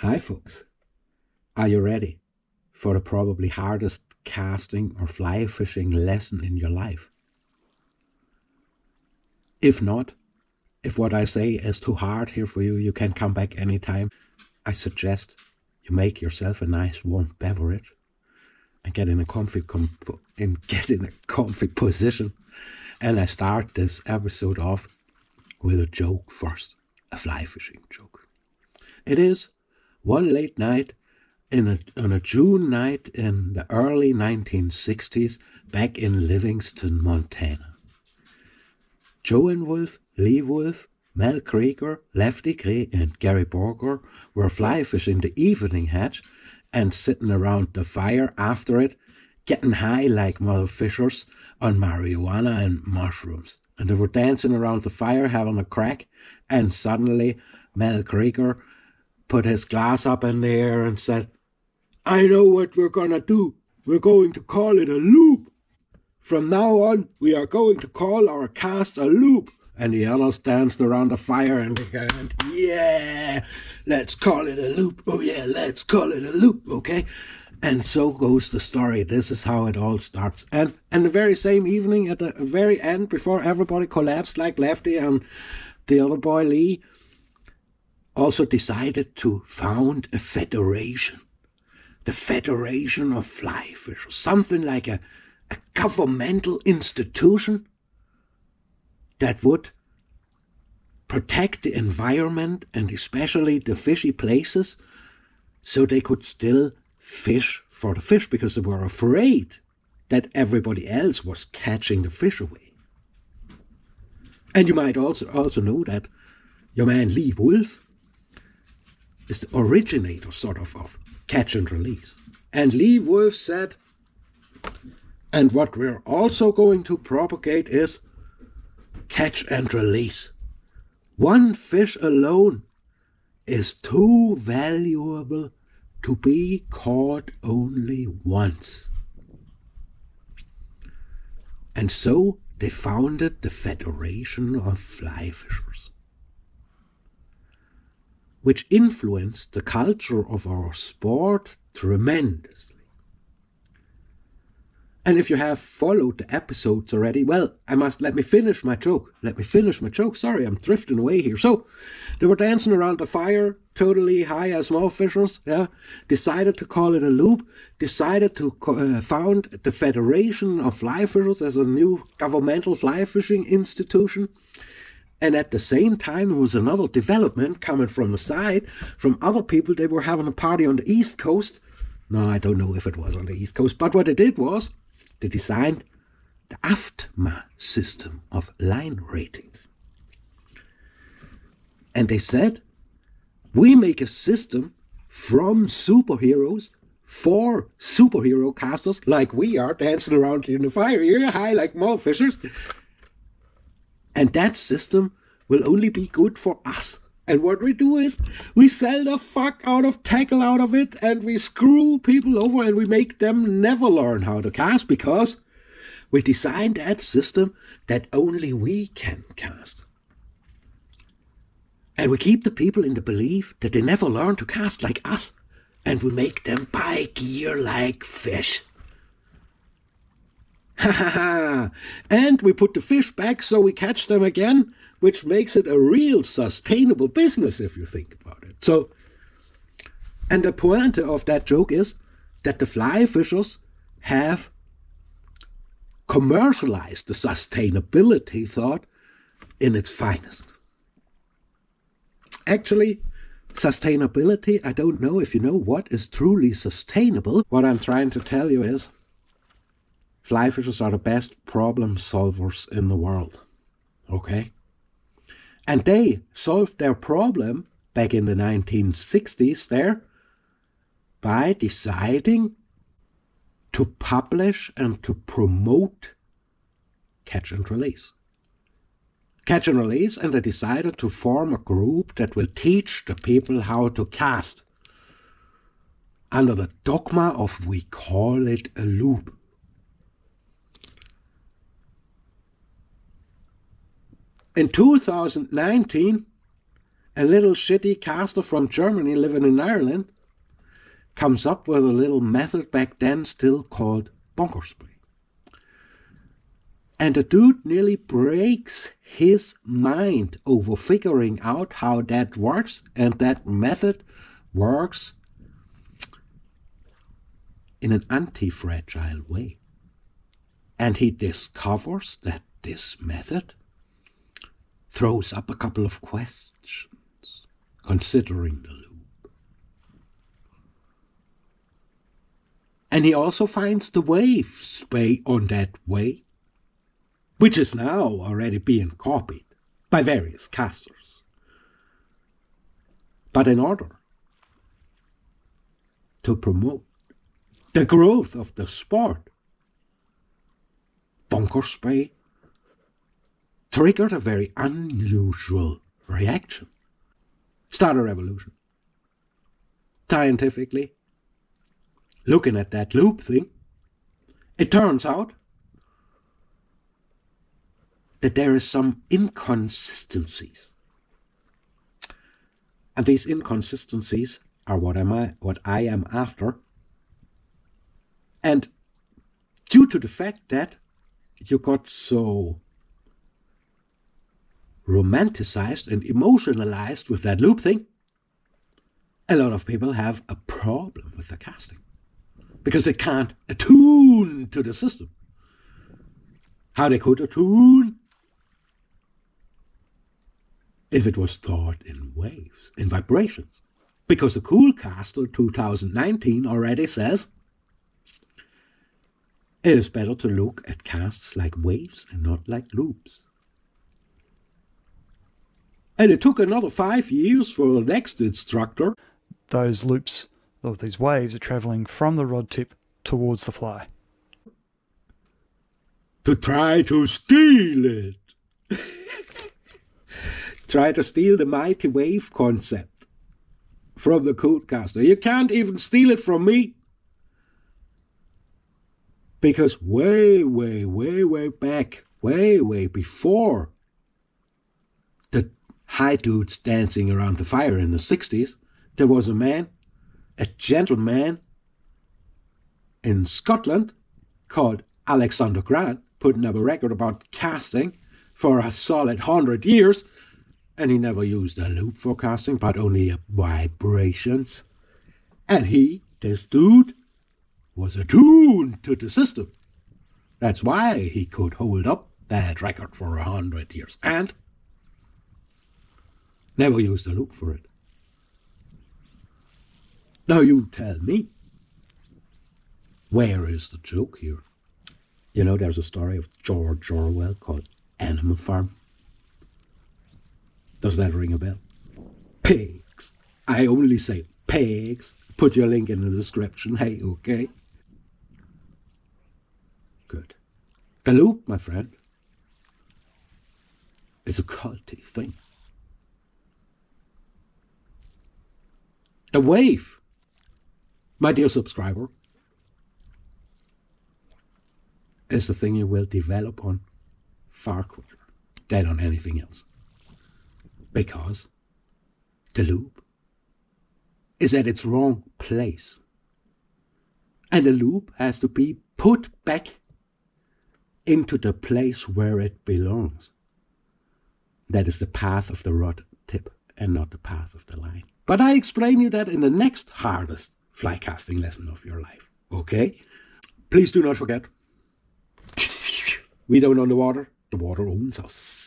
Hi folks, are you ready for the probably hardest casting or fly fishing lesson in your life? If not, if what I say is too hard here for you, you can come back anytime. I suggest you make yourself a nice warm beverage and get in a comfy position. And I start this episode off with a joke first, a fly fishing joke. It is one late night on a June night in the early 1960s back in Livingston, Montana. Joe and Wolf, Lee Wolf, Mel Krieger, Lefty Gray and Gary Borger were fly fishing the evening hatch and sitting around the fire after it, getting high like motherfishers on marijuana and mushrooms. And they were dancing around the fire having a crack, and suddenly Mel Krieger put his glass up in the air and said, "I know what we're going to do. We're going to call it a loop. From now on, we are going to call our cast a loop." And the others danced around the fire and they went, "Yeah, let's call it a loop. Oh yeah, let's call it a loop, okay?" And so goes the story. This is how it all starts. And the very same evening, at the very end, before everybody collapsed like Lefty and the other boy Lee, also decided to found a federation. The Federation of Fly Fishers. Something like a governmental institution that would protect the environment and especially the fishy places so they could still fish for the fish, because they were afraid that everybody else was catching the fish away. And you might also know that your man Lee Wolf is the originator sort of catch and release. And Lee Wolf said, and what we're also going to propagate is catch and release. One fish alone is too valuable to be caught only once. And so they founded the Federation of Fly Fishers, which influenced the culture of our sport tremendously. And if you have followed the episodes already, well, let me finish my joke. Sorry, I'm drifting away here. So, they were dancing around the fire, totally high as small fishers, yeah. Decided to call it a loop, decided to found the Federation of Fly Fishers as a new governmental fly fishing institution. And at the same time, there was another development coming from the side, from other people. They were having a party on the East Coast. No, I don't know if it was on the East Coast, but what they did was, they designed the AFTMA system of line ratings. And they said, we make a system from superheroes for superhero casters like we are dancing around in the fire here, high like mudfishers. And that system will only be good for us. And what we do is we sell the fuck out of tackle out of it, and we screw people over and we make them never learn how to cast, because we designed that system that only we can cast. And we keep the people in the belief that they never learn to cast like us, and we make them buy gear like fish. Ha ha ha! And we put the fish back so we catch them again, which makes it a real sustainable business if you think about it. So, and the point of that joke is that the fly fishers have commercialized the sustainability thought in its finest. Actually, sustainability, I don't know if you know what is truly sustainable. What I'm trying to tell you is, fly fishers are the best problem solvers in the world, okay? And they solved their problem back in the 1960s there by deciding to publish and to promote catch and release. Catch and release, and they decided to form a group that will teach the people how to cast under the dogma of we call it a loop. In 2019, a little shitty caster from Germany living in Ireland comes up with a little method back then still called Wave Spey. And the dude nearly breaks his mind over figuring out how that works, and that method works in an anti-fragile way. And he discovers that this method throws up a couple of questions considering the loop. And he also finds the Wave Spey on that way, which is now already being copied by various casters. But in order to promote the growth of the sport, Wave Spey triggered a very unusual reaction. Start a revolution. Scientifically, looking at that loop thing, it turns out that there is some inconsistencies. And these inconsistencies are what I am after. And due to the fact that you got so romanticized and emotionalized with that loop thing, a lot of people have a problem with the casting because they can't attune to the system. How they could attune? If it was taught in waves, in vibrations. Because the Cool Caster 2019 already says it is better to look at casts like waves and not like loops. And it took another 5 years for the next instructor. Those loops, or these waves, are travelling from the rod tip towards the fly. To try to steal it. Try to steal the mighty wave concept from the Cool Caster. You can't even steal it from me. Because way back, way before the high dudes dancing around the fire in the 60s, there was a man, a gentleman in Scotland called Alexander Grant, putting up a record about casting for a solid 100 years, and he never used a loop for casting, but only vibrations. And this dude, was attuned to the system. That's why he could hold up that record for 100 years and never used a loop for it. Now you tell me, where is the joke here? You know, there's a story of George Orwell called Animal Farm. Does that ring a bell? Pigs. I only say pigs. Put your link in the description. Hey, okay? Good. The loop, my friend, is a culty thing. The wave, my dear subscriber, is the thing you will develop on far quicker than on anything else. Because the loop is at its wrong place. And the loop has to be put back into the place where it belongs. That is the path of the rod tip and not the path of the line. But I explain you that in the next hardest fly casting lesson of your life. Okay? Please do not forget, we don't own the water owns us.